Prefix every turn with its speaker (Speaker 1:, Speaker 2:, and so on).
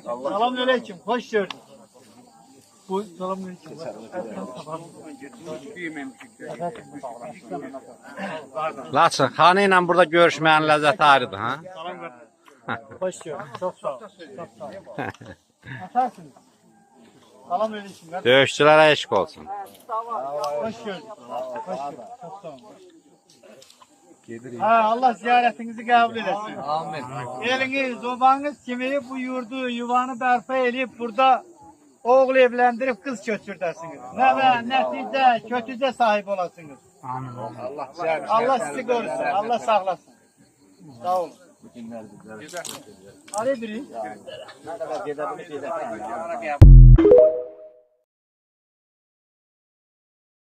Speaker 1: Selamünaleyküm. Hoş gördük. Selamünaleyküm.
Speaker 2: Laçın, xanı burada görüşməyin ləzzəti ayrıdır, ha?
Speaker 1: Hoş gördük. Çok sağ ol. Çok sağ ol. Atarsınız. Selamünaleyküm.
Speaker 2: Döyüşçülərə eşq olsun.
Speaker 1: Hoş gördük. Hoş gördük. Çok sağ olun. Ha, Allah ziyaretinizi kabul etsin. Amin. Eliniz, obanız kimi bu yurdu, yuvanı berpa edip burada oğul evlendirip kız götürdesiniz. Netice, kötüce sahip olasınız. Amin. Allah sizi korusun. Allah sağlasın. Sağ olun. Ali biri.